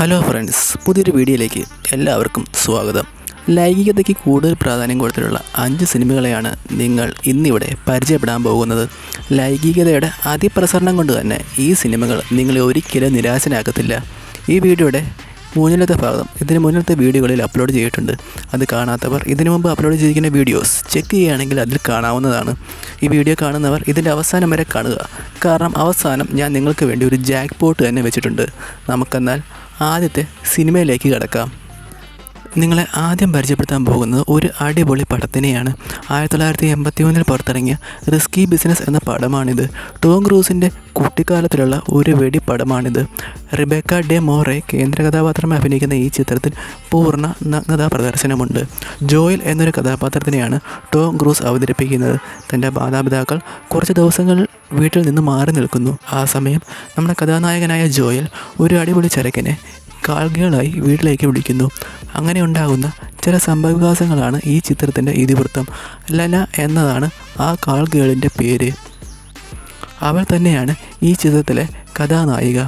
Hello friends, പുതിയൊരു വീഡിയോയിലേക്ക് എല്ലാവർക്കും സ്വാഗതം. ലൈംഗികതയ്ക്ക് കൂടുതൽ പ്രാധാന്യം കൊടുത്തിട്ടുള്ള 5 സിനിമകളെയാണ് നിങ്ങൾ ഇന്നിവിടെ പരിചയപ്പെടാൻ പോകുന്നത്. ലൈംഗികതയുടെ അതിപ്രസരണം കൊണ്ട് തന്നെ ഈ സിനിമകൾ നിങ്ങളെ ഒരിക്കലും നിരാശനാക്കത്തില്ല. ഈ വീഡിയോയുടെ മുന്നിലത്തെ ഭാഗം ഇതിന് മുന്നിലത്തെ വീഡിയോകളിൽ അപ്ലോഡ് ചെയ്തിട്ടുണ്ട്. അത് കാണാത്തവർ ഇതിനു മുമ്പ് അപ്ലോഡ് ചെയ്തിരിക്കുന്ന വീഡിയോസ് ചെക്ക് ചെയ്യുകയാണെങ്കിൽ അതിൽ കാണാവുന്നതാണ്. ഈ വീഡിയോ കാണുന്നവർ ഇതിൻ്റെ അവസാനം വരെ കാണുക. കാരണം അവസാനം ഞാൻ നിങ്ങൾക്ക് വേണ്ടി ഒരു ജാക്ക് പോട്ട് തന്നെ വെച്ചിട്ടുണ്ട്. നമുക്കെന്നാൽ ആദ്യത്തെ സിനിമയിലേക്ക് കടക്കാം. നിങ്ങളെ ആദ്യം പരിചയപ്പെടുത്താൻ പോകുന്നത് ഒരു അടിപൊളി പടത്തിനെയാണ്. 1981 പുറത്തിറങ്ങിയ റിസ്കി ബിസിനസ് എന്ന പടമാണിത്. ടോം ക്രൂസിൻ്റെ കുട്ടിക്കാലത്തിലുള്ള ഒരു വെടി പടമാണിത്. റിബേക്ക ഡെ മോറെ കേന്ദ്ര കഥാപാത്രമായി അഭിനയിക്കുന്ന ഈ ചിത്രത്തിൽ പൂർണ്ണ നഗ്നതാ പ്രദർശനമുണ്ട്. ജോയൽ എന്നൊരു കഥാപാത്രത്തിനെയാണ് ടോം ക്രൂസ് അവതരിപ്പിക്കുന്നത്. തൻ്റെ മാതാപിതാക്കൾ കുറച്ച് ദിവസങ്ങൾ വീട്ടിൽ നിന്ന് മാറി നിൽക്കുന്നു. ആ സമയം നമ്മുടെ കഥാനായകനായ ജോയൽ ഒരു അടിപൊളി ചരക്കനെ കാൾഗേളായി വീട്ടിലേക്ക് വിളിക്കുന്നു. അങ്ങനെ ഉണ്ടാകുന്ന ചില സംഭവവികാസങ്ങളാണ് ഈ ചിത്രത്തിൻ്റെ ഇതിവൃത്തം. ലന എന്നതാണ് ആ കാൾഗേളിൻ്റെ പേര്. അവൾ തന്നെയാണ് ഈ ചിത്രത്തിലെ കഥാനായിക.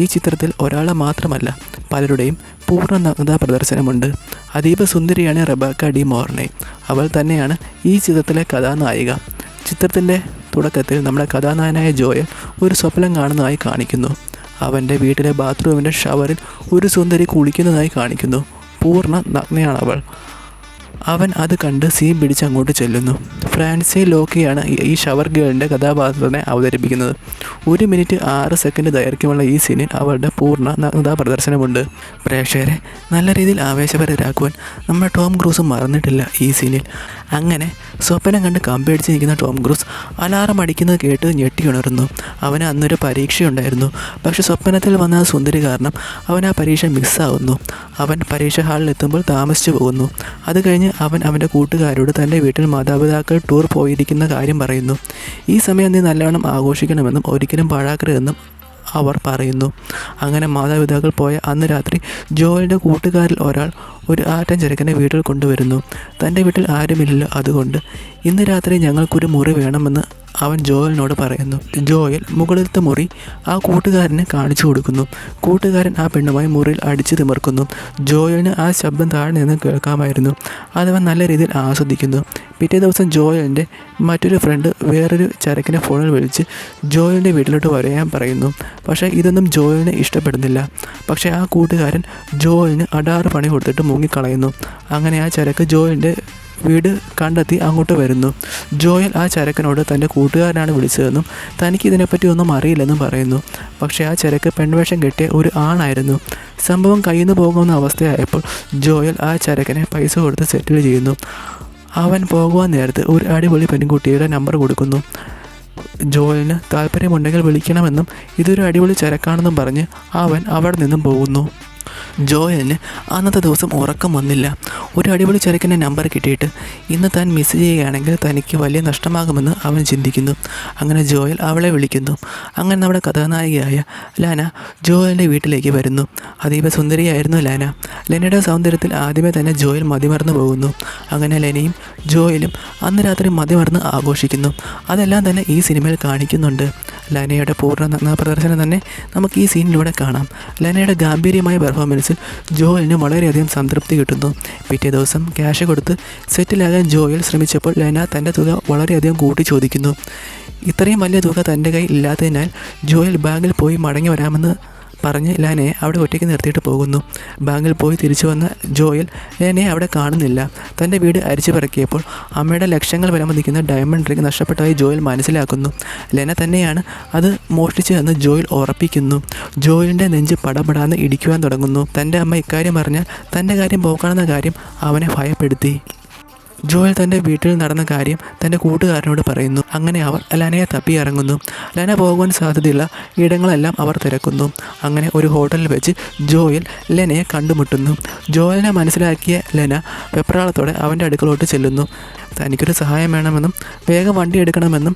ഈ ചിത്രത്തിൽ ഒരാളെ മാത്രമല്ല പലരുടെയും പൂർണ്ണ നഗ്നതാ പ്രദർശനമുണ്ട്. അതീവ സുന്ദരിയാണ് റിബേക്ക ഡി മോർനെ. അവൾ തന്നെയാണ് ഈ ചിത്രത്തിലെ കഥാനായിക. ചിത്രത്തിൻ്റെ തുടക്കത്തിൽ നമ്മുടെ കഥാനായകനായ ജോയൽ ഒരു സ്വപ്നം കാണുന്നതായി കാണിക്കുന്നു. അവൻ്റെ വീട്ടിലെ ബാത്റൂമിൻ്റെ ഷവറിൽ ഒരു സുന്ദരി കുളിക്കുന്നതായി കാണിക്കുന്നു. പൂർണ്ണ നഗ്നയാണ് അവൾ. അവൻ അത് കണ്ട് സീൻ പിടിച്ച് അങ്ങോട്ട് ചെല്ലുന്നു. ഫ്രാൻസി ലോക്കിയാണ് ഈ ഷവർ ഗേളിൻ്റെ കഥാപാത്രത്തെ അവതരിപ്പിക്കുന്നത്. 1 മിനിറ്റ് 6 സെക്കൻഡ് ദൈർഘ്യമുള്ള ഈ സീനിൽ അവളുടെ പൂർണ്ണ നഗ്നതാ പ്രദർശനമുണ്ട്. പ്രേക്ഷകരെ നല്ല രീതിയിൽ ആവേശഭരിതരാക്കുവാൻ നമ്മുടെ ടോം ക്രൂസ് മറന്നിട്ടില്ല ഈ സീനിൽ. അങ്ങനെ സ്വപ്നം കണ്ട് കമ്പടിച്ച് നിൽക്കുന്ന ടോം ക്രൂസ് അലാറം അടിക്കുന്നത് കേട്ട് ഞെട്ടി ഉണർന്നു. അവന് അന്നൊരു പരീക്ഷയുണ്ടായിരുന്നു. പക്ഷെ സ്വപ്നത്തിൽ വന്ന ആ സുന്ദരി കാരണം അവൻ ആ പരീക്ഷ മിസ്സാവുന്നു. അവൻ പരീക്ഷ ഹാളിൽ എത്തുമ്പോൾ താമസിച്ചു പോകുന്നു. അത് കഴിഞ്ഞ് അവൻ അവൻ്റെ കൂട്ടുകാരോട് തൻ്റെ വീട്ടിൽ മാതാപിതാക്കൾ ടൂർ പോയിരിക്കുന്ന കാര്യം പറയുന്നു. ഈ സമയം നീ നല്ലവണ്ണം ആഘോഷിക്കണമെന്നും ഒരിക്കലും പാഴാക്കരുതെന്നും അവർ പറയുന്നു. അങ്ങനെ മാതാപിതാക്കൾ പോയ അന്ന് രാത്രി ജോയലിൻ്റെ കൂട്ടുകാരിൽ ഒരാൾ ഒരു ആറ്റൻ ചെറുക്കനെ വീട്ടിൽ കൊണ്ടുവരുന്നു. തൻ്റെ വീട്ടിൽ ആരുമില്ലല്ലോ, അതുകൊണ്ട് ഇന്ന് രാത്രി ഞങ്ങൾക്കൊരു മുറി വേണമെന്ന് അവൻ ജോയലിനോട് പറയുന്നു. ജോയൽ മുകളിലത്തെ മുറി ആ കൂട്ടുകാരനെ കാണിച്ചു കൊടുക്കുന്നു. കൂട്ടുകാരൻ ആ പെണ്ണുമായി മുറിയിൽ അടിച്ചു തിമിർക്കുന്നു. ജോയലിന് ആ ശബ്ദം താഴെ നിന്ന് കേൾക്കാമായിരുന്നു. അതവൻ നല്ല രീതിയിൽ ആസ്വദിക്കുന്നു. പിറ്റേ ദിവസം ജോയലിൻ്റെ മറ്റൊരു ഫ്രണ്ട് വേറൊരു ചരക്കിനെ ഫോണിൽ വിളിച്ച് ജോയലിൻ്റെ വീട്ടിലോട്ട് വരാൻ പറയുന്നു. പക്ഷേ ഇതൊന്നും ജോയലിന് ഇഷ്ടപ്പെടുന്നില്ല. പക്ഷേ ആ കൂട്ടുകാരൻ ജോയലിന് അടാറ് പണി കൊടുത്തിട്ട് മുങ്ങിക്കളയുന്നു. അങ്ങനെ ആ ചരക്ക് ജോയലിൻ്റെ വീട് കണ്ടെത്തി അങ്ങോട്ട് വരുന്നു. ജോയൽ ആ ചരക്കനോട് തൻ്റെ കൂട്ടുകാരനാണ് വിളിച്ചതെന്നും തനിക്ക് ഇതിനെപ്പറ്റി ഒന്നും അറിയില്ലെന്നും പറയുന്നു. പക്ഷേ ആ ചരക്ക് പെൺവേഷം കെട്ടിയ ഒരു ആണായിരുന്നു. സംഭവം കയ്യിൽ നിന്ന് പോകുന്ന അവസ്ഥയായപ്പോൾ ജോയൽ ആ ചരക്കനെ പൈസ കൊടുത്ത് സെറ്റിൽ ചെയ്യുന്നു. അവൻ പോകുവാൻ നേരത്ത് ഒരു അടിപൊളി പെൺകുട്ടിയുടെ നമ്പർ കൊടുക്കുന്നു. ജോയലിന് താല്പര്യമുണ്ടെങ്കിൽ വിളിക്കണമെന്നും ഇതൊരു അടിപൊളി ചരക്കാണെന്നും പറഞ്ഞ് അവൻ അവിടെ നിന്നും പോകുന്നു. ജോയലിന് അന്നത്തെ ദിവസം ഉറക്കം വന്നില്ല. ഒരു അടിപൊളി ചരക്കിൻ്റെ നമ്പർ കിട്ടിയിട്ട് ഇന്ന് താൻ മിസ് ചെയ്യുകയാണെങ്കിൽ തനിക്ക് വലിയ നഷ്ടമാകുമെന്ന് അവൻ ചിന്തിക്കുന്നു. അങ്ങനെ ജോയൽ അവളെ വിളിക്കുന്നു. അങ്ങനെ നമ്മുടെ കഥാനായികയായ ലാന ജോയലിൻ്റെ വീട്ടിലേക്ക് വരുന്നു. അതീവ സുന്ദരിയായിരുന്നു ലാന. ലെനയുടെ സൗന്ദര്യത്തിൽ ആദ്യമേ തന്നെ ജോയൽ മതിമറന്നു പോകുന്നു. അങ്ങനെ ലെനയും ജോയലും അന്ന് രാത്രി മതിമറന്ന് ആഘോഷിക്കുന്നു. അതെല്ലാം തന്നെ ഈ സിനിമയിൽ കാണിക്കുന്നുണ്ട്. ലെനയുടെ പൂർണ്ണ നഗ്ന പ്രദർശനം തന്നെ നമുക്ക് ഈ സീനിലൂടെ കാണാം. ലെനയുടെ ഗാംഭീര്യമായ പെർഫോമൻസിൽ ജോയലിന് വളരെയധികം സംതൃപ്തി കിട്ടുന്നു. പിറ്റേ ദിവസം ക്യാഷ് കൊടുത്ത് സെറ്റിലാകാൻ ജോയൽ ശ്രമിച്ചപ്പോൾ ലെന തൻ്റെ തുക വളരെയധികം കൂട്ടി ചോദിക്കുന്നു. ഇത്രയും വലിയ തുക തൻ്റെ കയ്യിൽ ഇല്ലാത്തതിനാൽ ജോയൽ ബാങ്കിൽ പോയി മടങ്ങി വരാമെന്ന് പറഞ്ഞ് ലെനയെ അവിടെ ഒറ്റയ്ക്ക് നിർത്തിയിട്ട് പോകുന്നു. ബാങ്കിൽ പോയി തിരിച്ചു വന്ന ജോയൽ ലെനയെ അവിടെ കാണുന്നില്ല. തൻ്റെ വീട് അരിച്ചു പറക്കിയപ്പോൾ അമ്മയുടെ ലക്ഷങ്ങൾ വിലമതിക്കുന്ന ഡയമണ്ട് റിംഗ് നഷ്ടപ്പെട്ടതായി ജോയൽ മനസ്സിലാക്കുന്നു. ലെന തന്നെയാണ് അത് മോഷ്ടിച്ചതെന്ന് ജോയൽ ഉറപ്പിക്കുന്നു. ജോയലിൻ്റെ നെഞ്ച് പടപടാന്ന് ഇടിക്കുവാൻ തുടങ്ങുന്നു. തൻ്റെ അമ്മ ഇക്കാര്യം അറിഞ്ഞാൽ തൻ്റെ കാര്യം പോക്കാണെന്ന കാര്യം അവനെ ഭയപ്പെടുത്തി. ജോയൽ തൻ്റെ വീട്ടിൽ നടന്ന കാര്യം തൻ്റെ കൂട്ടുകാരനോട് പറയുന്നു. അങ്ങനെ അവർ ലെനയെ തപ്പി ഇറങ്ങുന്നു. ലെന പോകുവാൻ സാധ്യതയുള്ള ഇടങ്ങളെല്ലാം അവർ തിരക്കുന്നു. അങ്ങനെ ഒരു ഹോട്ടലിൽ വെച്ച് ജോയൽ ലെനയെ കണ്ടുമുട്ടുന്നു. ജോയലിനെ മനസ്സിലാക്കിയ ലെന വെപ്രാളത്തോടെ അവൻ്റെ അടുക്കളോട്ട് ചെല്ലുന്നു. തനിക്കൊരു സഹായം വേണമെന്നും വേഗം വണ്ടി എടുക്കണമെന്നും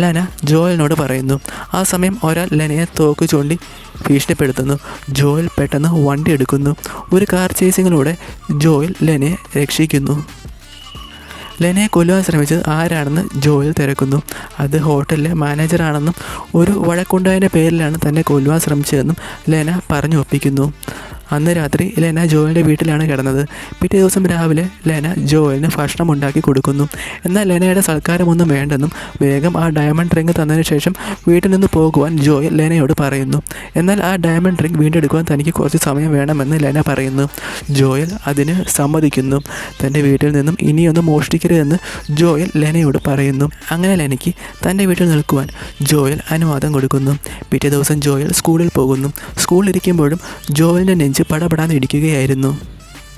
ലെന ജോയലിനോട് പറയുന്നു. ആ സമയം ഒരാൾ ലെനയെ തോക്ക് ചൂണ്ടി ഭീഷണിപ്പെടുത്തുന്നു. ജോയൽ പെട്ടെന്ന് വണ്ടി എടുക്കുന്നു. ഒരു കാർ ചേസിങ്ങിലൂടെ ജോയൽ ലെനയെ രക്ഷിക്കുന്നു. ലെനയെ കൊല്ലുവാൻ ശ്രമിച്ചത് ആരാണെന്ന് ജോയൽ തിരക്കുന്നു. അത് ഹോട്ടലിലെ മാനേജറാണെന്നും ഒരു വഴക്കുണ്ടായതിൻ്റെ പേരിലാണ് തന്നെ കൊല്ലുവാൻ ശ്രമിച്ചതെന്നും ലെന പറഞ്ഞു ഒപ്പിക്കുന്നു. അന്ന് രാത്രി ലെന ജോയലിൻ്റെ വീട്ടിലാണ് കിടന്നത്. പിറ്റേ ദിവസം രാവിലെ ലെന ജോയലിന് ഭക്ഷണം ഉണ്ടാക്കി കൊടുക്കുന്നു. എന്നാൽ ലെനയുടെ സൽക്കാരമൊന്നും വേണ്ടെന്നും വേഗം ആ ഡയമണ്ട് റിംഗ് തന്നതിന് ശേഷം വീട്ടിൽ നിന്ന് പോകുവാൻ ജോയൽ ലെനയോട് പറയുന്നു. എന്നാൽ ആ ഡയമണ്ട് റിംഗ് വീണ്ടെടുക്കുവാൻ തനിക്ക് കുറച്ച് സമയം വേണമെന്ന് ലെന പറയുന്നു. ജോയൽ അതിന് സമ്മതിക്കുന്നു. തൻ്റെ വീട്ടിൽ നിന്നും ഇനിയൊന്നും മോഷ്ടിക്കരുതെന്ന് ജോയൽ ലെനയോട് പറയുന്നു. അങ്ങനെ ലെനയ്ക്ക് തൻ്റെ വീട്ടിൽ നിൽക്കുവാൻ ജോയൽ അനുവാദം കൊടുക്കുന്നു. പിറ്റേ ദിവസം ജോയൽ സ്കൂളിൽ പോകുന്നു. സ്കൂളിലിരിക്കുമ്പോഴും ജോയലിൻ്റെ നെഞ്ച് പടപടാന്ന് ഇടിക്കുകയായിരുന്നു.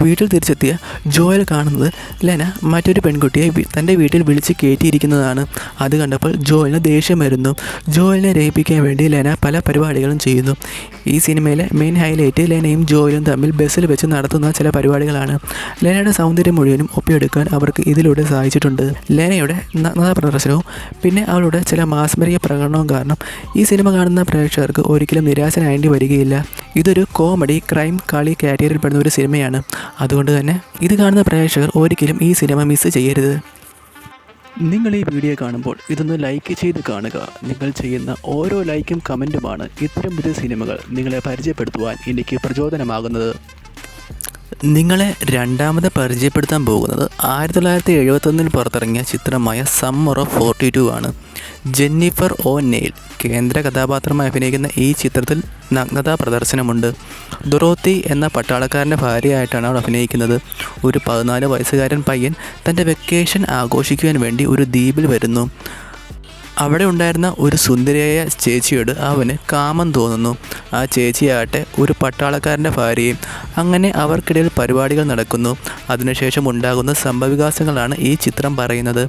വീട്ടിൽ തിരിച്ചെത്തിയ ജോയൽ കാണുന്നത് ലെന മറ്റൊരു പെൺകുട്ടിയെ തൻ്റെ വീട്ടിൽ വിളിച്ച് കയറ്റിയിരിക്കുന്നതാണ്. അത് കണ്ടപ്പോൾ ജോയലിന് ദേഷ്യം വരുന്നു. ജോയലിനെ രഹിപ്പിക്കാൻ വേണ്ടി ലെന പല പരിപാടികളും ചെയ്യുന്നു. ഈ സിനിമയിലെ മെയിൻ ഹൈലൈറ്റ് ലെനയും ജോയലും തമ്മിൽ ബസ്സിൽ വെച്ച് നടത്തുന്ന ചില പരിപാടികളാണ്. ലെനയുടെ സൗന്ദര്യം മുഴുവനും ഒപ്പിയെടുക്കാൻ അവർക്ക് ഇതിലൂടെ സാധിച്ചിട്ടുണ്ട്. ലെനയുടെ നഗ്നതാ പ്രദർശനവും പിന്നെ അവളുടെ ചില മാസ്മരിക പ്രകടനവും കാരണം ഈ സിനിമ കാണുന്ന പ്രേക്ഷകർക്ക് ഒരിക്കലും നിരാശനായേണ്ടി വരികയില്ല. ഇതൊരു കോമഡി ക്രൈം കളി കാറ്റഗറിയിൽ പെടുന്ന ഒരു സിനിമയാണ്. അതുകൊണ്ട് തന്നെ ഇത് കാണുന്ന പ്രേക്ഷകർ ഒരിക്കലും ഈ സിനിമ മിസ് ചെയ്യരുത്. നിങ്ങൾ ഈ വീഡിയോ കാണുമ്പോൾ ഇതൊന്ന് ലൈക്ക് ചെയ്ത് കാണുക. നിങ്ങൾ ചെയ്യുന്ന ഓരോ ലൈക്കും കമൻറ്റുമാണ് ഇത്തരം പുതിയ സിനിമകൾ നിങ്ങളെ പരിചയപ്പെടുത്തുവാൻ എനിക്ക് പ്രചോദനമാകുന്നത്. നിങ്ങളെ രണ്ടാമത് പരിചയപ്പെടുത്താൻ പോകുന്നത് 1971 പുറത്തിറങ്ങിയ ചിത്രമായ സമ്മർ ഓഫ് 42 ആണ്. ജെന്നിഫർ ഓ നെയിൽ കേന്ദ്ര കഥാപാത്രമായി അഭിനയിക്കുന്ന ഈ ചിത്രത്തിൽ നഗ്നതാ പ്രദർശനമുണ്ട്. ഡൊറോത്തി എന്ന പട്ടാളക്കാരൻ്റെ ഭാര്യയായിട്ടാണ് അവൾ അഭിനയിക്കുന്നത്. ഒരു 14 വയസ്സുകാരൻ പയ്യൻ തൻ്റെ വെക്കേഷൻ ആഘോഷിക്കുവാൻ വേണ്ടി ഒരു ദ്വീപിൽ വരുന്നു. അവിടെ ഉണ്ടായിരുന്ന ഒരു സുന്ദരിയായ ചേച്ചിയോട് അവന് കാമം തോന്നുന്നു. ആ ചേച്ചിയാകട്ടെ ഒരു പട്ടാളക്കാരൻ്റെ ഭാര്യയും. അങ്ങനെ അവർക്കിടയിൽ പരിപാടികൾ നടക്കുന്നു. അതിനുശേഷം ഉണ്ടാകുന്ന സംഭവവികാസങ്ങളാണ് ഈ ചിത്രം പറയുന്നത്.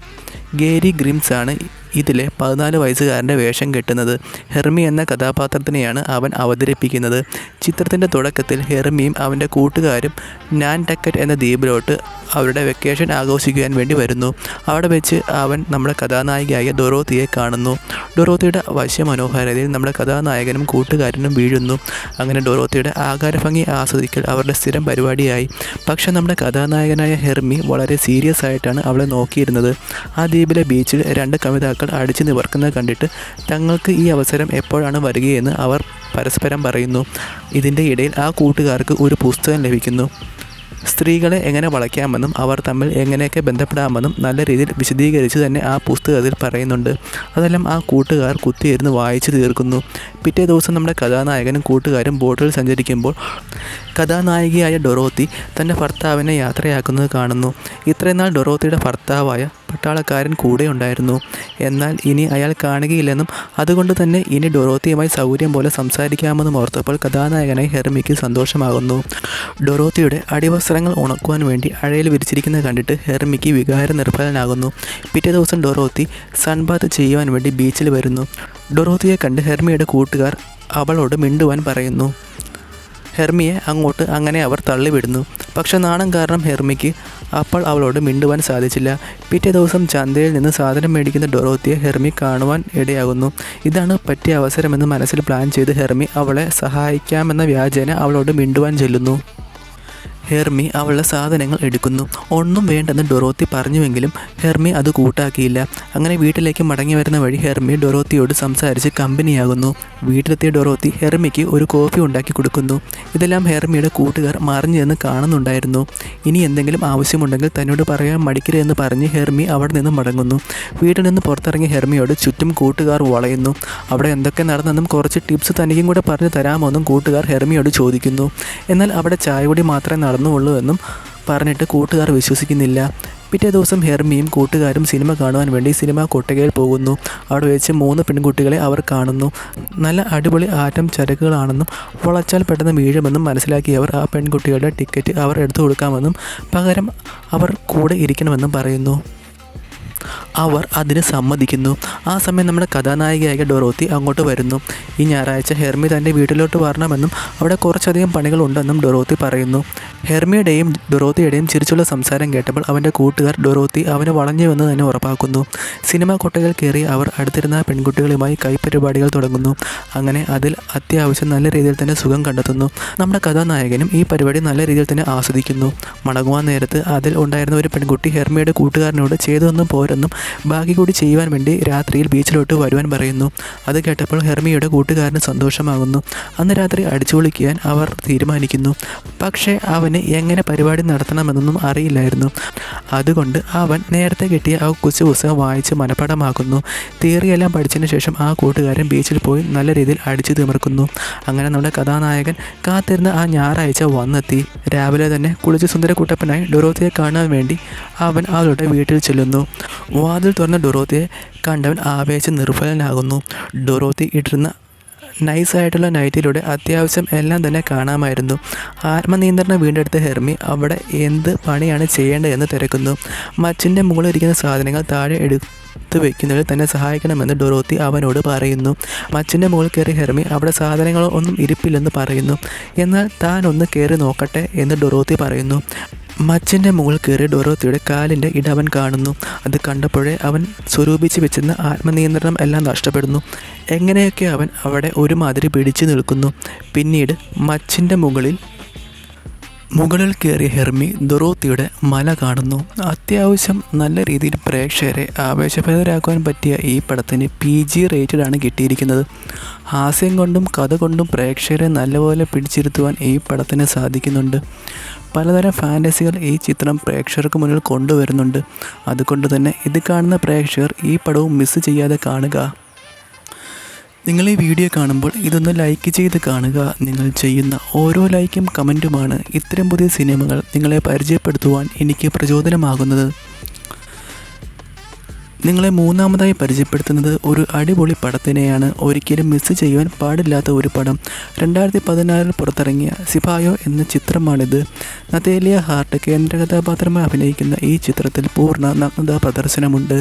ഗേരി ഗ്രിംസ് ആണ് ഇതിലെ 14 വയസ്സുകാരൻ്റെ വേഷം കെട്ടുന്നത്. ഹെർമി എന്ന കഥാപാത്രത്തിനെയാണ് അവൻ അവതരിപ്പിക്കുന്നത്. ചിത്രത്തിൻ്റെ തുടക്കത്തിൽ ഹെർമിയും അവൻ്റെ കൂട്ടുകാരും നാൻടക്കറ്റ് എന്ന ദ്വീപിലോട്ട് അവരുടെ വെക്കേഷൻ ആഘോഷിക്കുവാൻ വേണ്ടി വരുന്നു. അവിടെ വെച്ച് അവൻ നമ്മുടെ കഥാനായികയായ ഡൊറോത്തിയെ കാണുന്നു. ഡൊറോത്തിയുടെ വശ്യമനോഹാരിതയിൽ നമ്മുടെ കഥാനായകനും കൂട്ടുകാരനും വീഴുന്നു. അങ്ങനെ ഡൊറോത്തിയുടെ ആകാരഭംഗി ആസ്വദിക്കൽ അവരുടെ സ്ഥിരം പരിപാടിയായി. പക്ഷേ നമ്മുടെ കഥാനായകനായ ഹെർമി വളരെ സീരിയസ് ആയിട്ടാണ് അവളെ നോക്കിയിരുന്നത്. ആ ദ്വീപിലെ ബീച്ചിൽ 2 കമിതാക്കൾ അടിച്ചു നിവർക്കുന്നത് കണ്ടിട്ട് തങ്ങൾക്ക് ഈ അവസരം എപ്പോഴാണ് വരികയെന്ന് അവർ പരസ്പരം പറയുന്നു. ഇതിൻ്റെ ഇടയിൽ ആ കൂട്ടുകാർക്ക് ഒരു പുസ്തകം ലഭിക്കുന്നു. സ്ത്രീകളെ എങ്ങനെ വളയ്ക്കാമെന്നും അവർ തമ്മിൽ എങ്ങനെയൊക്കെ ബന്ധപ്പെടാമെന്നും നല്ല രീതിയിൽ വിശദീകരിച്ച് തന്നെ ആ പുസ്തകത്തിൽ പറയുന്നുണ്ട്. അതെല്ലാം ആ കൂട്ടുകാർ കുത്തിയിരുന്ന് വായിച്ചു തീർക്കുന്നു. പിറ്റേ ദിവസം നമ്മുടെ കഥാനായകനും കൂട്ടുകാരും ബോട്ടിൽ സഞ്ചരിക്കുമ്പോൾ കഥാനായികയായ ഡൊറോത്തി തൻ്റെ ഭർത്താവിനെ യാത്രയാക്കുന്നത് കാണുന്നു. ഇത്രയും നാൾ ഡൊറോത്തിയുടെ ഭർത്താവായ പട്ടാളക്കാരൻ കൂടെ ഉണ്ടായിരുന്നു. എന്നാൽ ഇനി അയാൾ കാണുകയില്ലെന്നും അതുകൊണ്ട് തന്നെ ഇനി ഡൊറോത്തിയുമായി സൗകര്യം പോലെ സംസാരിക്കാമെന്നും ഓർത്തപ്പോൾ കഥാനായകനായി ഹെർമിക്ക് സന്തോഷമാകുന്നു. ഡൊറോത്തിയുടെ അടിവസ്ത്രങ്ങൾ ഉണക്കുവാൻ വേണ്ടി അഴയിൽ വിരിച്ചിരിക്കുന്നത് കണ്ടിട്ട് ഹെർമിക്ക് വികാര നിർഭരനാകുന്നു. പിറ്റേ ദിവസം ഡൊറോത്തി സൺബാത്ത് ചെയ്യുവാൻ വേണ്ടി ബീച്ചിൽ വരുന്നു. ഡൊറോത്തിയെ കണ്ട് ഹെർമിയുടെ കൂട്ടുകാർ അവളോട് മിണ്ടുവാൻ പറയുന്നു. ഹെർമിയെ അങ്ങോട്ട് അങ്ങനെ അവർ തള്ളിവിടുന്നു. പക്ഷെ നാണം കാരണം ഹെർമിക്ക് അപ്പോൾ അവളോട് മിണ്ടുവാൻ സാധിച്ചില്ല. പിറ്റേ ദിവസം ചന്തയിൽ നിന്ന് സാധനം മേടിക്കുന്ന ഡൊറോത്തിയെ ഹെർമി കാണുവാൻ ഇടയാകുന്നു. ഇതാണ് പറ്റിയ അവസരമെന്ന് മനസ്സിൽ പ്ലാൻ ചെയ്ത് ഹെർമി അവളെ സഹായിക്കാമെന്ന വ്യാജേന അവളോട് മിണ്ടുവാൻ ചെല്ലുന്നു. ഹെർമി അവളുടെ സാധനങ്ങൾ എടുക്കുന്നു. ഒന്നും വേണ്ടെന്ന് ഡൊറോത്തി പറഞ്ഞുവെങ്കിലും ഹെർമി അത് കൂട്ടാക്കിയില്ല. അങ്ങനെ വീട്ടിലേക്ക് മടങ്ങി വരുന്ന വഴി ഹെർമി ഡൊറോത്തിയോട് സംസാരിച്ച് കമ്പനിയാകുന്നു. വീട്ടിലെത്തിയ ഡൊറോത്തി ഹെർമിക്ക് ഒരു കോഫി ഉണ്ടാക്കി കൊടുക്കുന്നു. ഇതെല്ലാം ഹെർമിയുടെ കൂട്ടുകാർ മറിഞ്ഞു നിന്ന് കാണുന്നുണ്ടായിരുന്നു. ഇനി എന്തെങ്കിലും ആവശ്യമുണ്ടെങ്കിൽ തന്നോട് പറയാൻ മടിക്കരുതെന്ന് പറഞ്ഞ് ഹെർമി അവിടെ നിന്ന് മടങ്ങുന്നു. വീട്ടിൽ നിന്ന് പുറത്തിറങ്ങിയ ഹെർമിയോട് ചുറ്റും കൂട്ടുകാർ വളയുന്നു. അവിടെ എന്തൊക്കെ നടന്നെന്നും കുറച്ച് ടിപ്സ് തനിക്കും കൂടെ പറഞ്ഞു തരാമോന്നും കൂട്ടുകാർ ഹെർമിയോട് ചോദിക്കുന്നു. എന്നാൽ അവിടെ ചായ കൂടി മാത്രമേ നടന്നുള്ളൂ എന്നും പറഞ്ഞിട്ട് കൂട്ടുകാർ വിശ്വസിക്കുന്നില്ല. പിറ്റേ ദിവസം ഹെർമിയും കൂട്ടുകാരും സിനിമ കാണുവാൻ വേണ്ടി സിനിമ കൊട്ടകയിൽ പോകുന്നു. അവിടെ വെച്ച് 3 പെൺകുട്ടികളെ അവർ കാണുന്നു. നല്ല അടിപൊളി ആറ്റം ചരക്കുകളാണെന്നും വളച്ചാൽ പെട്ടെന്ന് വീഴുമെന്നും മനസ്സിലാക്കിയവർ ആ പെൺകുട്ടികളുടെ ടിക്കറ്റ് അവർ എടുത്തു കൊടുക്കാമെന്നും പകരം അവർ കൂടെ ഇരിക്കണമെന്നും പറയുന്നു. അവർ അതിന് സമ്മതിക്കുന്നു. ആ സമയം നമ്മുടെ കഥാനായികയായ ഡൊറോത്തി അങ്ങോട്ട് വരുന്നു. ഈ ഞായറാഴ്ച ഹെർമി തൻ്റെ വീട്ടിലോട്ട് വരണമെന്നും അവിടെ കുറച്ചധികം പണികളുണ്ടെന്നും ഡൊറോത്തി പറയുന്നു. ഹെർമിയുടെയും ഡൊറോത്തിയുടെയും ചിരിച്ചുള്ള സംസാരം കേട്ടപ്പോൾ അവൻ്റെ കൂട്ടുകാർ ഡൊറോത്തി അവന് വളഞ്ഞുവെന്ന് തന്നെ ഉറപ്പാക്കുന്നു. സിനിമ കൊട്ടകൾ കയറി അവർ അടുത്തിരുന്ന പെൺകുട്ടികളുമായി കൈപ്പരിപാടികൾ തുടങ്ങുന്നു. അങ്ങനെ അതിൽ അത്യാവശ്യം നല്ല രീതിയിൽ തന്നെ സുഖം കണ്ടെത്തുന്നു. നമ്മുടെ കഥാനായകനും ഈ പരിപാടി നല്ല രീതിയിൽ തന്നെ ആസ്വദിക്കുന്നു. മടങ്ങുവാൻ നേരത്ത് അതിൽ ഉണ്ടായിരുന്ന ഒരു പെൺകുട്ടി ഹെർമിയുടെ കൂട്ടുകാരനോട് ചെയ്തൊന്നും പോരെ പോരെന്നും ബാക്കി കൂടി ചെയ്യുവാൻ വേണ്ടി രാത്രിയിൽ ബീച്ചിലോട്ട് വരുവാൻ പറയുന്നു. അത് കേട്ടപ്പോൾ ഹെർമിയുടെ കൂട്ടുകാരന് സന്തോഷമാകുന്നു. അന്ന് രാത്രി അടിച്ചുപൊളിക്കാൻ അവർ തീരുമാനിക്കുന്നു. പക്ഷേ അവന് എങ്ങനെ പരിപാടി നടത്തണമെന്നൊന്നും അറിയില്ലായിരുന്നു. അതുകൊണ്ട് അവൻ നേരത്തെ കിട്ടിയ ആ കൊച്ചു പുസ്തകം വായിച്ച് മനഃപാഠമാക്കുന്നു. തിയറിയെല്ലാം പഠിച്ചതിന് ശേഷം ആ കൂട്ടുകാരൻ ബീച്ചിൽ പോയി നല്ല രീതിയിൽ അടിച്ചു തിമിർക്കുന്നു. അങ്ങനെ നമ്മുടെ കഥാനായകൻ കാത്തിരുന്ന ആ ഞായറാഴ്ച വന്നെത്തി. രാവിലെ തന്നെ കുളിച്ച് സുന്ദരക്കുട്ടപ്പനായി ഡൊറോത്തിയെ കാണാൻ വേണ്ടി അവൻ അവളുടെ വീട്ടിൽ ചെല്ലുന്നു. വാതിൽ തുറന്ന ഡൊറോത്തിയെ കണ്ടവൻ ആവേശം നിർഭലനാകുന്നു. ഡൊറോത്തി ഇട്ടിരുന്ന നൈസായിട്ടുള്ള നൈറ്റിലൂടെ അത്യാവശ്യം എല്ലാം തന്നെ കാണാമായിരുന്നു. ആത്മനിയന്ത്രണം വീണ്ടെടുത്ത ഹെർമി അവിടെ എന്ത് പണിയാണ് ചെയ്യേണ്ടതെന്ന് തിരക്കുന്നു. മച്ചിൻ്റെ മുകളിൽ ഇരിക്കുന്ന സാധനങ്ങൾ താഴെ എടുത്ത് വയ്ക്കുന്നതിൽ തന്നെ സഹായിക്കണമെന്ന് ഡൊറോത്തി അവനോട് പറയുന്നു. മച്ചിൻ്റെ മുകളിൽ കയറി ഹെർമി അവിടെ സാധനങ്ങളോ ഒന്നും ഇരിപ്പില്ലെന്ന് പറയുന്നു. എന്നാൽ താൻ ഒന്ന് കയറി നോക്കട്ടെ എന്ന് ഡൊറോത്തി പറയുന്നു. മച്ചിൻ്റെ മുകളിൽ കയറി ഡൊറോത്തിയുടെ കാലിൻ്റെ ഇട അവൻ കാണുന്നു. അത് കണ്ടപ്പോഴേ അവൻ സ്വരൂപിച്ച് വെച്ചിരുന്ന ആത്മനിയന്ത്രണം എല്ലാം നഷ്ടപ്പെടുന്നു. എങ്ങനെയൊക്കെ അവൻ അവിടെ ഒരുമാതിരി പിടിച്ചു നിൽക്കുന്നു. പിന്നീട് മച്ചിൻ്റെ മുകളിൽ കയറിയ ഹെർമി ഡൊറോത്തിയുടെ മല കാണുന്നു. അത്യാവശ്യം നല്ല രീതിയിൽ പ്രേക്ഷകരെ ആവേശഭരിതരാക്കുവാൻ പറ്റിയ ഈ പടത്തിന് PG റേറ്റഡാണ് കിട്ടിയിരിക്കുന്നത്. ഹാസ്യം കൊണ്ടും കഥ കൊണ്ടും പ്രേക്ഷകരെ നല്ലപോലെ പിടിച്ചിരുത്തുവാൻ ഈ പടത്തിന് സാധിക്കുന്നുണ്ട്. പലതരം ഫാൻറ്റസികൾ ഈ ചിത്രം പ്രേക്ഷകർക്ക് മുന്നിൽ കൊണ്ടുവരുന്നുണ്ട്. അതുകൊണ്ട് തന്നെ ഇത് കാണുന്ന പ്രേക്ഷകർ ഈ പടവും മിസ് ചെയ്യാതെ കാണുക. നിങ്ങൾ ഈ വീഡിയോ കാണുമ്പോൾ ഇതൊന്ന് ലൈക്ക് ചെയ്ത് കാണുക. നിങ്ങൾ ചെയ്യുന്ന ഓരോ ലൈക്കും കമൻറ്റുമാണ് ഇത്തരം പുതിയ സിനിമകൾ നിങ്ങളെ പരിചയപ്പെടുത്തുവാൻ എനിക്ക് പ്രചോദനമാകുന്നത്. നിങ്ങളെ മൂന്നാമതായി പരിചയപ്പെടുത്തുന്നത് ഒരു അടിപൊളി പടത്തിനെയാണ്. ഒരിക്കലും മിസ് ചെയ്യുവാൻ പാടില്ലാത്ത ഒരു പടം. 2016 പുറത്തിറങ്ങിയ സിപായോ എന്ന ചിത്രമാണിത്. നതേലിയ ഹാർട്ട് കേന്ദ്ര കഥാപാത്രമായി അഭിനയിക്കുന്ന ഈ ചിത്രത്തിൽ പൂർണ്ണ നഗ്നതാ പ്രദർശനമുണ്ട്.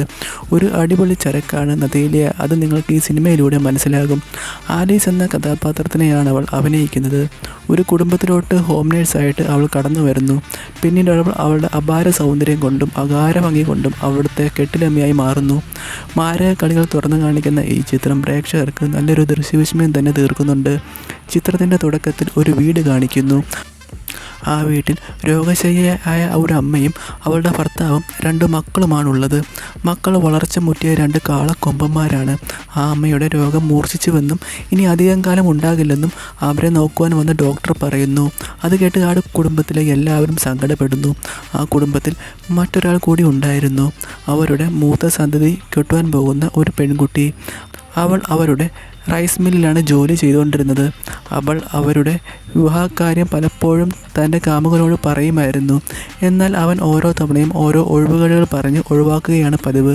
ഒരു അടിപൊളി ചരക്കാണ് നതേലിയ. അത് നിങ്ങൾക്ക് ഈ സിനിമയിലൂടെ മനസ്സിലാകും. ആലീസ് എന്ന കഥാപാത്രത്തിനെയാണ് അവൾ അഭിനയിക്കുന്നത്. ഒരു കുടുംബത്തിലോട്ട് ഹോം നേഴ്സായിട്ട് അവൾ കടന്നു വരുന്നു. പിന്നീട് അവളുടെ അപാര സൗന്ദര്യം കൊണ്ടും അകാര ഭംഗി കൊണ്ടും അവിടുത്തെ കെട്ടിലമ്മയായി മാറുന്നു. മാരക കളികൾ തുറന്നു കാണിക്കുന്ന ഈ ചിത്രം പ്രേക്ഷകർക്ക് നല്ലൊരു ദൃശ്യവിസ്മയം തന്നെ തീർക്കുന്നുണ്ട്. ചിത്രത്തിൻ്റെ തുടക്കത്തിൽ ഒരു വീട് കാണിക്കുന്നു. ആ വീട്ടിൽ രോഗശയ്യയായ ഒരു അമ്മയും അവളുടെ ഭർത്താവും 2 മക്കളുമാണുള്ളത്. മക്കൾ വളർച്ച മുറ്റിയ 2 കാളക്കൊമ്പന്മാരാണ്. ആ അമ്മയുടെ രോഗം മൂർച്ഛിച്ചുവെന്നും ഇനി അധികം കാലം ഉണ്ടാകില്ലെന്നും അവരെ നോക്കുവാൻ വന്ന ഡോക്ടർ പറയുന്നു. അത് കേട്ട് ആ കുടുംബത്തിലെ എല്ലാവരും സങ്കടപ്പെടുന്നു. ആ കുടുംബത്തിൽ മറ്റൊരാൾ കൂടി ഉണ്ടായിരുന്നു. അവരുടെ മൂത്ത സന്തതി കെട്ടുവാൻ പോകുന്ന ഒരു പെൺകുട്ടി. അവൾ അവരുടെ റൈസ് മില്ലിലാണ് ജോലി ചെയ്തുകൊണ്ടിരുന്നത്. അവൾ അവരുടെ വിവാഹകാര്യം പലപ്പോഴും തൻ്റെ കാമുകനോട് പറയുമായിരുന്നു. എന്നാൽ അവൻ ഓരോ തവണയും ഓരോ ഒഴിവുകഴികൾ പറഞ്ഞ് ഒഴിവാക്കുകയാണ് പതിവ്.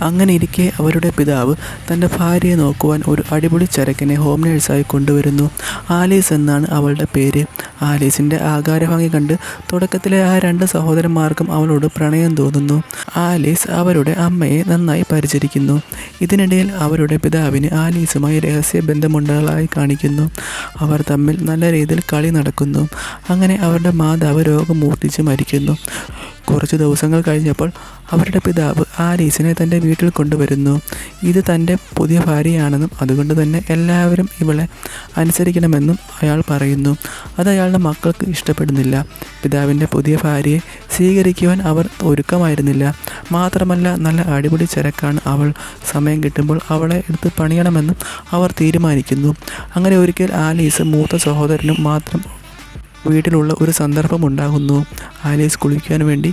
അങ്ങനെ ഇരിക്കെ അവരുടെ പിതാവ് തൻ്റെ ഭാര്യയെ നോക്കുവാൻ ഒരു അടിപൊളി ചരക്കിനെ ഹോം നേഴ്സായി കൊണ്ടുവരുന്നു. ആലീസ് എന്നാണ് അവളുടെ പേര്. ആലീസിൻ്റെ ആകാരഭംഗി കണ്ട് തുടക്കത്തിലെ ആ 2 സഹോദരന്മാർക്കും അവളോട് പ്രണയം തോന്നുന്നു. ആലീസ് അവരുടെ അമ്മയെ നന്നായി പരിചരിക്കുന്നു. ഇതിനിടയിൽ അവരുടെ പിതാവിന് ആലീസുമായി രഹസ്യ ബന്ധമുള്ളതായി കാണിക്കുന്നു. അവർ തമ്മിൽ നല്ല രീതിയിൽ കളി നടക്കുന്നു. അങ്ങനെ അവരുടെ മാതാവ് രോഗം മൂർച്ഛിച്ച് മരിക്കുന്നു. കുറച്ച് ദിവസങ്ങൾ കഴിഞ്ഞപ്പോൾ അവരുടെ പിതാവ് ആലീസിനെ തൻ്റെ വീട്ടിൽ കൊണ്ടുവരുന്നു. ഇത് തൻ്റെ പുതിയ ഭാര്യയാണെന്നും അതുകൊണ്ട് തന്നെ എല്ലാവരും ഇവളെ അനുസരിക്കണമെന്നും അയാൾ പറയുന്നു. അത് അയാളുടെ മക്കൾക്ക് ഇഷ്ടപ്പെടുന്നില്ല. പിതാവിൻ്റെ പുതിയ ഭാര്യയെ സ്വീകരിക്കുവാൻ അവർ ഒരുക്കമായിരുന്നില്ല. മാത്രമല്ല നല്ല അടിപൊളി ചരക്കാണ് അവൾ. സമയം കിട്ടുമ്പോൾ അവളെ എടുത്ത് പണിയണമെന്നും അവർ തീരുമാനിക്കുന്നു. അങ്ങനെ ഒരിക്കൽ ആലീസ് മൂത്ത സഹോദരനും മാത്രം വീട്ടിലുള്ള ഒരു സന്ദർഭമുണ്ടാകുന്നു. ആലീസ് കുളിക്കാൻ വേണ്ടി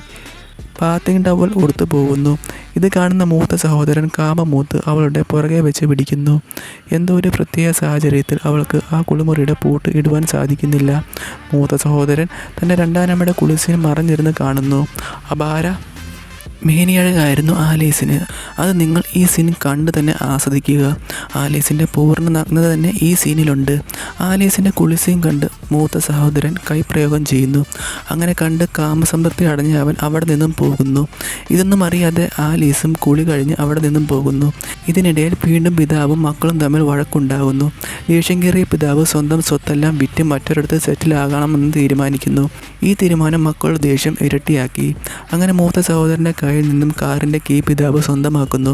ബാത്തിങ് ടവൽ ഉടുത്തു പോകുന്നു. ഇത് കാണുന്ന മൂത്ത സഹോദരൻ കാമമൂത്ത് അവളുടെ പുറകെ വെച്ച് പിടിക്കുന്നു. എന്തോ ഒരു പ്രത്യേക സാഹചര്യത്തിൽ അവൾക്ക് ആ കുളിമുറിയുടെ പൂട്ട് ഇടുവാൻ സാധിക്കുന്നില്ല. മൂത്ത സഹോദരൻ തൻ്റെ രണ്ടാനമ്മയുടെ കുളിസീൻ മറഞ്ഞിരുന്ന് കാണുന്നു. അപാര മേനിയഴകായിരുന്നു ആലീസിന്. അത് നിങ്ങൾ ഈ സീൻ കണ്ട് തന്നെ ആസ്വദിക്കുക. ആലീസിൻ്റെ പൂർണ്ണ നഗ്നത തന്നെ ഈ സീനിലുണ്ട്. ആലീസിൻ്റെ കുളിസീൻ കണ്ട് മൂത്ത സഹോദരൻ കൈപ്രയോഗം ചെയ്യുന്നു. അങ്ങനെ കണ്ട് കാമസംതൃപ്തി അടഞ്ഞ അവൻ അവിടെ നിന്നും പോകുന്നു. ഇതൊന്നും അറിയാതെ ആലീസും കുളി കഴിഞ്ഞ് അവിടെ നിന്നും പോകുന്നു. ഇതിനിടയിൽ വീണ്ടും പിതാവും മക്കളും തമ്മിൽ വഴക്കുണ്ടാകുന്നു. ദേഷ്യം കയറിയ പിതാവ് സ്വന്തം സ്വത്തെല്ലാം വിറ്റ് മറ്റൊരിടത്ത് സെറ്റിലാകണമെന്ന് തീരുമാനിക്കുന്നു. ഈ തീരുമാനം മക്കളുടെ ദേഷ്യം ഇരട്ടിയാക്കി. അങ്ങനെ മൂത്ത സഹോദരൻ്റെ കയ്യിൽ നിന്നും കാറിൻ്റെ കീ പിതാവ് സ്വന്തമാക്കുന്നു.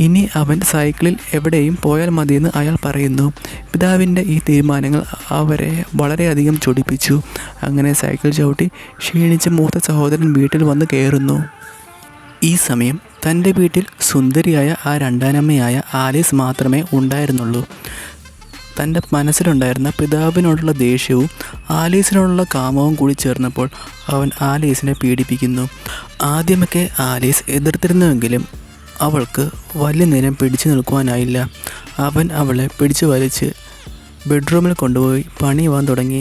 ഇനി അവൻ സൈക്കിളിൽ എവിടെയും പോയാൽ മതിയെന്ന് അയാൾ പറയുന്നു. പിതാവിൻ്റെ ഈ തീരുമാനങ്ങൾ അവരെ വളരെയധികം ചൊടിപ്പിച്ചു. അങ്ങനെ സൈക്കിൾ ചവിട്ടി ക്ഷീണിച്ച് മൂത്ത സഹോദരൻ വീട്ടിൽ വന്ന് കയറുന്നു. ഈ സമയം തൻ്റെ വീട്ടിൽ സുന്ദരിയായ ആ രണ്ടാനമ്മയായ ആലീസ് മാത്രമേ ഉണ്ടായിരുന്നുള്ളൂ. തൻ്റെ മനസ്സിലുണ്ടായിരുന്ന പിതാവിനോടുള്ള ദേഷ്യവും ആലീസിനോടുള്ള കാമവും കൂടി ചേർന്നപ്പോൾ അവൻ ആലീസിനെ പീഡിപ്പിക്കുന്നു. ആദ്യമൊക്കെ ആലീസ് എതിർത്തിരുന്നുവെങ്കിലും അവൾക്ക് വലിയ നേരം പിടിച്ചു നിൽക്കുവാനായില്ല. അവൻ അവളെ പിടിച്ചു വലിച്ച് ബെഡ്റൂമിൽ കൊണ്ടുപോയി പണിയുവാൻ തുടങ്ങി.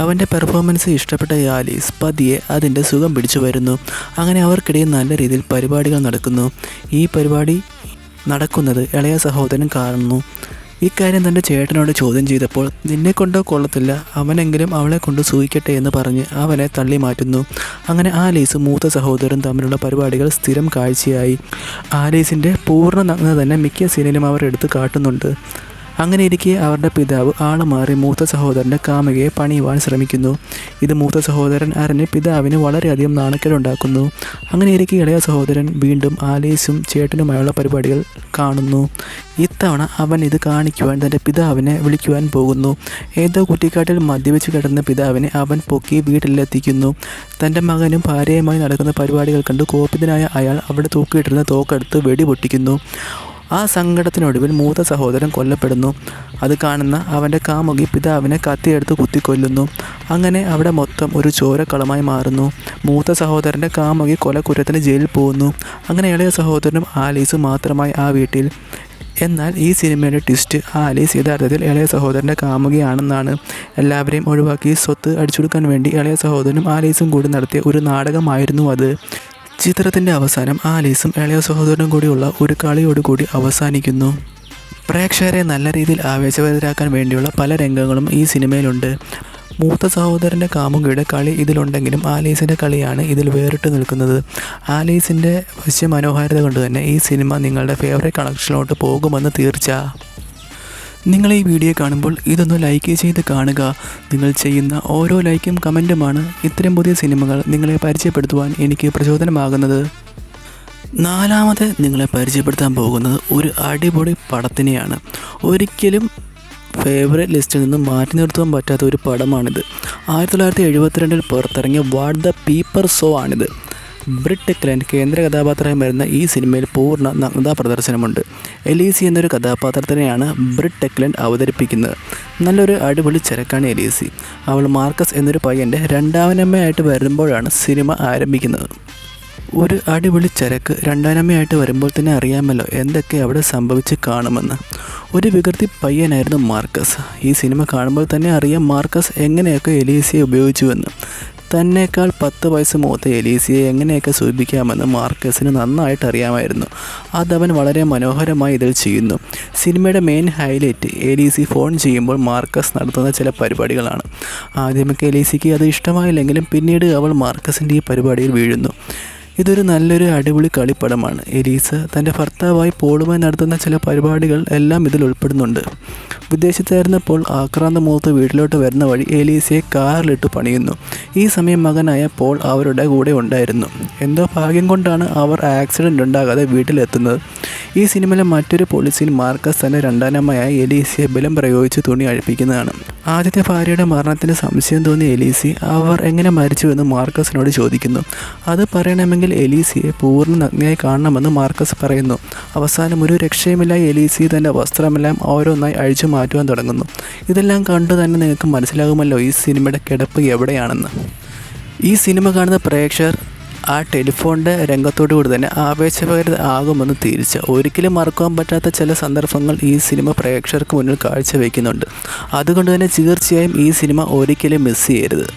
അവൻ്റെ പെർഫോമൻസ് ഇഷ്ടപ്പെട്ട ആലീസ് പതിയെ അതിൻ്റെ സുഖം പിടിച്ചു വരുന്നു. അങ്ങനെ അവർക്കിടയിൽ നല്ല രീതിയിൽ പരിപാടികൾ നടക്കുന്നു. ഈ പരിപാടി നടക്കുന്നത് ഇളയ സഹോദരൻ കാണുന്നു. ഇക്കാര്യം തൻ്റെ ചേട്ടനോട് ചോദ്യം ചെയ്തപ്പോൾ നിന്നെക്കൊണ്ടോ കൊള്ളത്തില്ല, അവനെങ്കിലും അവളെ കൊണ്ട് സൂഹിക്കട്ടെ എന്ന് പറഞ്ഞ് അവനെ തള്ളി മാറ്റുന്നു. അങ്ങനെ ആലീസും മൂത്ത സഹോദരൻ തമ്മിലുള്ള പരിപാടികൾ സ്ഥിരം കാഴ്ചയായി. ആലീസിൻ്റെ പൂർണ്ണ നഗ്നത തന്നെ മിക്ക സീനിലും അവർ എടുത്ത് കാട്ടുന്നുണ്ട്. അങ്ങനെ ഇരിക്കെ അവരുടെ പിതാവ് ആള് മാറി മൂത്ത സഹോദരൻ്റെ കാമുകയെ പണിയുവാൻ ശ്രമിക്കുന്നു. ഇത് മൂത്ത സഹോദരൻ അറിഞ്ഞ് പിതാവിന് വളരെയധികം നാണക്കേടുണ്ടാക്കുന്നു. അങ്ങനെ ഇരിക്കെ ഇളയ സഹോദരൻ വീണ്ടും ആലീസും ചേട്ടനുമായുള്ള പരിപാടികൾ കാണുന്നു. ഇത്തവണ അവൻ ഇത് കാണിക്കുവാൻ തൻ്റെ പിതാവിനെ വിളിക്കുവാൻ പോകുന്നു. ഏതോ കുറ്റിക്കാട്ടിൽ മദ്യപിച്ച് കിടന്ന പിതാവിനെ അവൻ പൊക്കി വീട്ടിലെത്തിക്കുന്നു. തൻ്റെ മകനും ഭാര്യയുമായി നടക്കുന്ന പരിപാടികൾ കണ്ട് കോപിതനായ അയാൾ അവിടെ തൂക്കിയിട്ടിരുന്ന തോക്കെടുത്ത് വെടി പൊട്ടിക്കുന്നു. ആ സങ്കടത്തിനൊടുവിൽ മൂത്ത സഹോദരൻ കൊല്ലപ്പെടുന്നു. അത് കാണുന്ന അവൻ്റെ കാമുകി പിതാവിനെ കത്തിയെടുത്ത് കുത്തിക്കൊല്ലുന്നു. അങ്ങനെ അവിടെ മൊത്തം ഒരു ചോരക്കളമായി മാറുന്നു. മൂത്ത സഹോദരൻ്റെ കാമുകി കൊലക്കുറ്റത്തിന് ജയിലിൽ പോകുന്നു. അങ്ങനെ ഇളയ സഹോദരനും ആലീസും മാത്രമായി ആ വീട്ടിൽ. എന്നാൽ ഈ സിനിമയുടെ ട്വിസ്റ്റ്, ആലീസ് യഥാർത്ഥത്തിൽ ഇളയ സഹോദരൻ്റെ കാമുകിയാണെന്നാണ്. എല്ലാവരെയും ഒഴിവാക്കി സ്വത്ത് അടിച്ചെടുക്കാൻ വേണ്ടി ഇളയ സഹോദരനും ആലീസും കൂടി നടത്തിയ ഒരു നാടകമായിരുന്നു അത്. ചിത്രത്തിൻ്റെ അവസാനം ആലീസും ഇളയ സഹോദരനും കൂടിയുള്ള ഒരു കളിയോടുകൂടി അവസാനിക്കുന്നു. പ്രേക്ഷകരെ നല്ല രീതിയിൽ ആവേശഭരിതരാക്കാൻ വേണ്ടിയുള്ള പല രംഗങ്ങളും ഈ സിനിമയിലുണ്ട്. മൂത്ത സഹോദരൻ്റെ കാമുകിയുടെ കളി ഇതിലുണ്ടെങ്കിലും ആലീസിൻ്റെ കളിയാണ് ഇതിൽ വേറിട്ട് നിൽക്കുന്നത്. ആലീസിൻ്റെ വശ്യമനോഹാരിത കൊണ്ട് തന്നെ ഈ സിനിമ നിങ്ങളുടെ ഫേവറേറ്റ് കളക്ഷനിലോട്ട് പോകുമെന്ന് തീർച്ച. നിങ്ങൾ ഈ വീഡിയോ കാണുമ്പോൾ ഇതൊന്ന് ലൈക്ക് ചെയ്ത് കാണുക. നിങ്ങൾ ചെയ്യുന്ന ഓരോ ലൈക്കും കമൻറ്റുമാണ് ഇത്തരം പുതിയ സിനിമകൾ നിങ്ങളെ പരിചയപ്പെടുത്തുവാൻ എനിക്ക് പ്രചോദനമാകുന്നത്. നാലാമത് നിങ്ങളെ പരിചയപ്പെടുത്താൻ പോകുന്നത് ഒരു അടിപൊളി പടത്തിനെയാണ്. ഒരിക്കലും ഫേവറേറ്റ് ലിസ്റ്റിൽ നിന്നും മാറ്റി നിർത്തുവാൻ പറ്റാത്ത ഒരു പടമാണിത്. 1972 പുറത്തിറങ്ങിയ വാട്ട് ദ പീപ്പർ സോ ആണിത്. ബ്രിട്ട് എക്ലൻഡ് കേന്ദ്ര കഥാപാത്രമായി വരുന്ന ഈ സിനിമയിൽ പൂർണ്ണ നഗ്നതാ പ്രദർശനമുണ്ട്. എലീസി എന്നൊരു കഥാപാത്രത്തിനെയാണ് ബ്രിട്ട് എക്ലൻഡ് അവതരിപ്പിക്കുന്നത്. നല്ലൊരു അടിപൊളി ചരക്കാണ് എലീസി. അവൾ മാർക്കസ് എന്നൊരു പയ്യൻ്റെ രണ്ടാമനമ്മയായിട്ട് വരുമ്പോഴാണ് സിനിമ ആരംഭിക്കുന്നത്. ഒരു അടിപൊളി ചരക്ക് രണ്ടാനമ്മയായിട്ട് വരുമ്പോൾ തന്നെ അറിയാമല്ലോ എന്തൊക്കെ അവിടെ സംഭവിച്ച് കാണുമെന്ന്. ഒരു വികൃതി പയ്യനായിരുന്നു മാർക്കസ്. ഈ സിനിമ കാണുമ്പോൾ തന്നെ അറിയാം മാർക്കസ് എങ്ങനെയൊക്കെ എലീസിയെ ഉപയോഗിച്ചുവെന്ന്. തന്നേക്കാൾ 10 വയസ്സ് മൂത്ത എലീസിയെ എങ്ങനെയൊക്കെ സൂചിപ്പിക്കാമെന്ന് മാർക്കസിന് നന്നായിട്ട് അറിയാമായിരുന്നു. അതവൻ വളരെ മനോഹരമായി ഇതിൽ ചെയ്യുന്നു. സിനിമയുടെ മെയിൻ ഹൈലൈറ്റ് എലീസി ഫോൺ ചെയ്യുമ്പോൾ മാർക്കസ് നടത്തുന്ന ചില പരിപാടികളാണ്. ആദ്യമൊക്കെ എലീസിക്ക് അത് ഇഷ്ടമായില്ലെങ്കിലും പിന്നീട് അവൾ മാർക്കസിൻ്റെ ഈ പരിപാടിയിൽ വീഴുന്നു. ഇതൊരു നല്ലൊരു അടിപൊളി കളിപ്പടമാണ്. എലീസ തൻ്റെ ഭർത്താവായി പോളുമായി നടത്തുന്ന ചില പരിപാടികൾ എല്ലാം ഇതിൽ ഉൾപ്പെടുന്നുണ്ട്. വിദേശത്തായിരുന്നപ്പോൾ ആക്രാന്ത മൂത്ത് വീട്ടിലോട്ട് വരുന്ന വഴി എലീസയെ കാറിലിട്ട് പണിയുന്നു. ഈ സമയം മകനായ പോൾ അവരുടെ കൂടെ ഉണ്ടായിരുന്നു. എന്തോ ഭാഗ്യം കൊണ്ടാണ് അവർ ആക്സിഡൻ്റ് ഉണ്ടാകാതെ വീട്ടിലെത്തുന്നത്. ഈ സിനിമയിലെ മറ്റൊരു പോളിസിയിൽ മാർക്കസ് തൻ്റെ രണ്ടാനമ്മയായ എലീസിയെ ബലം പ്രയോഗിച്ച് തുണി അഴിപ്പിക്കുന്നതാണ്. ആദ്യത്തെ ഭാര്യയുടെ മരണത്തിന് സംശയം തോന്നിയ എലീസി അവർ എങ്ങനെ മരിച്ചുവെന്ന് മാർക്കസിനോട് ചോദിക്കുന്നു. അത് പറയണമെങ്കിൽ എലീസിയെ പൂർണ്ണ നഗ്നയായി കാണണമെന്ന് മാർക്കസ് പറയുന്നു. അവസാനം ഒരു രക്ഷയുമില്ലായി എലീസി തൻ്റെ വസ്ത്രമെല്ലാം ഓരോന്നായി അഴിച്ചു മാറ്റുവാൻ തുടങ്ങുന്നു. ഇതെല്ലാം കണ്ടു തന്നെ നിങ്ങൾക്ക് മനസ്സിലാകുമല്ലോ ഈ സിനിമയുടെ കിടപ്പ് എവിടെയാണെന്ന്. ഈ സിനിമ കാണുന്ന പ്രേക്ഷകർ ആ ടെലിഫോണിൻ്റെ രംഗത്തോടു കൂടി തന്നെ ആവേശഭരിത ആകുമെന്ന് തീർച്ച. ഒരിക്കലും മറക്കാൻ പറ്റാത്ത ചില സന്ദർഭങ്ങൾ ഈ സിനിമ പ്രേക്ഷകർക്ക് മുന്നിൽ കാഴ്ചവെക്കുന്നുണ്ട്. അതുകൊണ്ട് തന്നെ തീർച്ചയായും ഈ സിനിമ ഒരിക്കലും മിസ് ചെയ്യരുത്.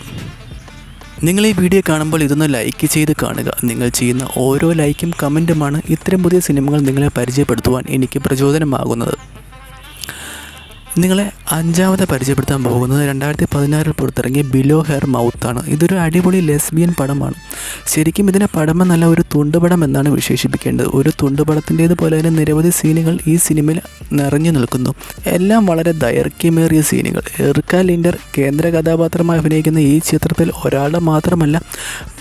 നിങ്ങൾ ഈ വീഡിയോ കാണുമ്പോൾ ഇതൊന്ന് ലൈക്ക് ചെയ്ത് കാണുക. നിങ്ങൾ ചെയ്യുന്ന ഓരോ ലൈക്കും കമൻറ്റുമാണ് ഇത്തരം പുതിയ സിനിമകൾ നിങ്ങളെ പരിചയപ്പെടുത്തുവാൻ എനിക്ക് പ്രചോദനമാകുന്നത്. നിങ്ങളെ അഞ്ചാമത് പരിചയപ്പെടുത്താൻ പോകുന്നത് 2016 പുറത്തിറങ്ങിയ ബിലോ ഹെർ മൗത്താണ്. ഇതൊരു അടിപൊളി ലെസ്ബിയൻ പടമാണ്. ശരിക്കും ഇതിനെ പടമെന്നല്ല ഒരു തുണ്ടുപടം എന്നാണ് വിശേഷിപ്പിക്കേണ്ടത്. ഒരു തുണ്ടുപടത്തിൻ്റേതുപോലെ തന്നെ നിരവധി സീനുകൾ ഈ സിനിമയിൽ നിറഞ്ഞു നിൽക്കുന്നു. എല്ലാം വളരെ ദൈർഘ്യമേറിയ സീനുകൾ. എർക്ക ലിൻഡർ കേന്ദ്ര കഥാപാത്രമായി അഭിനയിക്കുന്ന ഈ ചിത്രത്തിൽ ഒരാളുടെ മാത്രമല്ല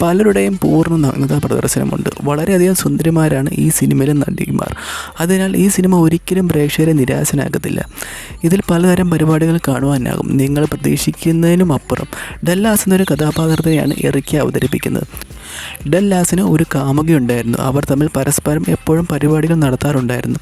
പലരുടെയും പൂർണ്ണ നഗ്നതാ പ്രദർശനമുണ്ട്. വളരെയധികം സുന്ദരിമാരാണ് ഈ സിനിമയിലെ നടിമാർ. അതിനാൽ ഈ സിനിമ ഒരിക്കലും പ്രേക്ഷകരെ നിരാശനാക്കത്തില്ല. ഇതിൽ ഇതിൽ പലതരം പരിപാടികൾ കാണുവാനാകും. നിങ്ങൾ പ്രതീക്ഷിക്കുന്നതിനും അപ്പുറം ഡല്ലാസ് എന്നൊരു കഥാപാത്രത്തെയാണ് എറിക്കി അവതരിപ്പിക്കുന്നത്. ഡല്ലാസിന് ഒരു കാമുകിയുണ്ടായിരുന്നു. അവർ തമ്മിൽ പരസ്പരം എപ്പോഴും പരിപാടികൾ നടത്താറുണ്ടായിരുന്നു.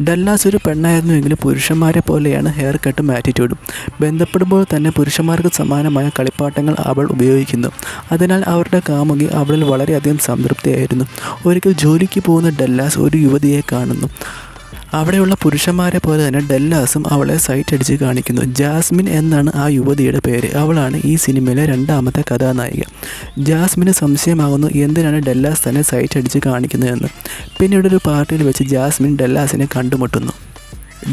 ഡല്ലാസ് ഒരു പെണ്ണായിരുന്നുവെങ്കിലും പുരുഷന്മാരെ പോലെയാണ് ഹെയർ കട്ടും ആറ്റിറ്റ്യൂഡും. ബന്ധപ്പെടുമ്പോൾ തന്നെ പുരുഷന്മാർക്ക് സമാനമായ കളിപ്പാട്ടങ്ങൾ അവൾ ഉപയോഗിക്കുന്നു. അതിനാൽ അവരുടെ കാമുകി അവളിൽ വളരെയധികം സംതൃപ്തിയായിരുന്നു. ഒരിക്കൽ ജോലിക്ക് പോകുന്ന ഡല്ലാസ് ഒരു യുവതിയെ കാണുന്നു. അവിടെയുള്ള പുരുഷന്മാരെ പോലെ തന്നെ ഡല്ലാസും അവളെ സൈറ്റ് അടിച്ച് കാണിക്കുന്നു. ജാസ്മിൻ എന്നാണ് ആ യുവതിയുടെ പേര്. അവളാണ് ഈ സിനിമയിലെ രണ്ടാമത്തെ കഥാനായിക. ജാസ്മിന് സംശയമാകുന്നു എന്തിനാണ് ഡല്ലാസ് തന്നെ സൈറ്റ് അടിച്ച് കാണിക്കുന്നതെന്ന്. പിന്നീട് ഒരു പാർട്ടിയിൽ വെച്ച് ജാസ്മിൻ ഡല്ലാസിനെ കണ്ടുമുട്ടുന്നു.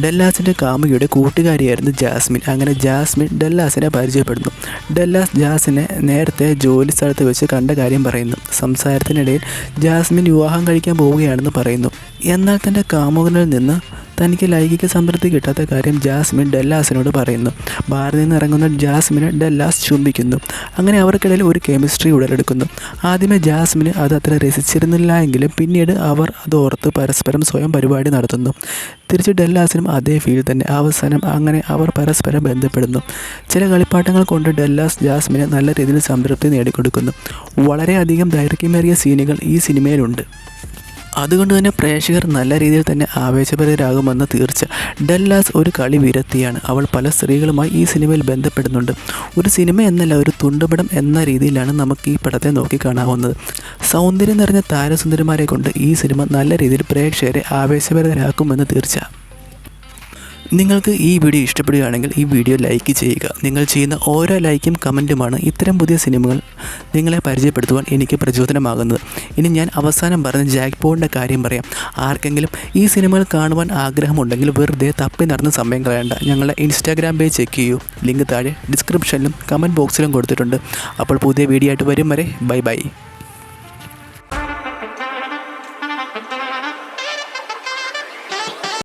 ഡല്ലാസിൻ്റെ കാമുകിയുടെ കൂട്ടുകാരിയായിരുന്നു ജാസ്മിൻ. അങ്ങനെ ജാസ്മിൻ ഡല്ലാസിനെ പരിചയപ്പെടുന്നു. ഡല്ലാസ് ജാസിനെ നേരത്തെ ജോലി സ്ഥലത്ത് വെച്ച് കണ്ട കാര്യം പറയുന്നു. സംസാരത്തിനിടയിൽ ജാസ്മിൻ വിവാഹം കഴിക്കാൻ പോവുകയാണെന്ന് പറയുന്നു. എന്നാൽ തൻ്റെ കാമുകനിൽ നിന്ന് തനിക്ക് ലൈംഗിക സംതൃപ്തി കിട്ടാത്ത കാര്യം ജാസ്മിൻ ഡല്ലാസിനോട് പറയുന്നു. ബാറിൽ നിന്ന് ഇറങ്ങുന്ന ജാസ്മിനെ ഡല്ലാസ് ചുംബിക്കുന്നു. അങ്ങനെ അവർക്കിടയിൽ ഒരു കെമിസ്ട്രി ഉടലെടുക്കുന്നു. ആദ്യമേ ജാസ്മിന് അത് അത്ര രസിച്ചിരുന്നില്ല എങ്കിലും പിന്നീട് അവർ അതോർത്ത് പരസ്പരം സ്വയം പരിപാടി നടത്തുന്നു. തിരിച്ച് ഡല്ലാസിനും അതേ ഫീൽ തന്നെ. അവസാനം അങ്ങനെ അവർ പരസ്പരം ബന്ധപ്പെടുന്നു. ചില കളിപ്പാട്ടങ്ങൾ കൊണ്ട് ഡല്ലാസ് ജാസ്മിന് നല്ല രീതിയിൽ സംതൃപ്തി നേടിക്കൊടുക്കുന്നു. വളരെയധികം ദൈർഘ്യമേറിയ സീനുകൾ ഈ സിനിമയിലുണ്ട്. അതുകൊണ്ട് തന്നെ പ്രേക്ഷകർ നല്ല രീതിയിൽ തന്നെ ആവേശഭരിതരാകുമെന്ന് തീർച്ച. ഡല്ലാസ് ഒരു കളി വിരക്തിയാണ്. അവൾ പല സ്ത്രീകളുമായി ഈ സിനിമയിൽ ബന്ധപ്പെടുന്നുണ്ട്. ഒരു സിനിമ എന്നല്ല, ഒരു തുണ്ടുപടം എന്ന രീതിയിലാണ് നമുക്ക് ഈ പടത്തെ നോക്കിക്കാണാവുന്നത്. സൗന്ദര്യം നിറഞ്ഞ താരസുന്ദരിമാരെ കൊണ്ട് ഈ സിനിമ നല്ല രീതിയിൽ പ്രേക്ഷകരെ ആവേശഭരിതരാക്കുമെന്ന് തീർച്ച. നിങ്ങൾക്ക് ഈ വീഡിയോ ഇഷ്ടപ്പെടുകയാണെങ്കിൽ ഈ വീഡിയോ ലൈക്ക് ചെയ്യുക. നിങ്ങൾ ചെയ്യുന്ന ഓരോ ലൈക്കും കമൻറ്റുമാണ് ഇത്തരം പുതിയ സിനിമകൾ നിങ്ങളെ പരിചയപ്പെടുത്തുവാൻ എനിക്ക് പ്രചോദനമാകുന്നത്. ഇനി ഞാൻ അവസാനം പറഞ്ഞ ജാക്ക് പോളിൻ്റെ കാര്യം പറയാം. ആർക്കെങ്കിലും ഈ സിനിമകൾ കാണുവാൻ ആഗ്രഹമുണ്ടെങ്കിൽ വെറുതെ തപ്പി നടന്ന സമയം കളയണ്ട. ഞങ്ങളുടെ ഇൻസ്റ്റാഗ്രാം പേജ് ചെക്ക് ചെയ്യൂ. ലിങ്ക് താഴെ ഡിസ്ക്രിപ്ഷനിലും കമൻറ്റ് ബോക്സിലും കൊടുത്തിട്ടുണ്ട്. അപ്പോൾ പുതിയ വീഡിയോ ആയിട്ട് വരും വരെ ബൈ ബൈ.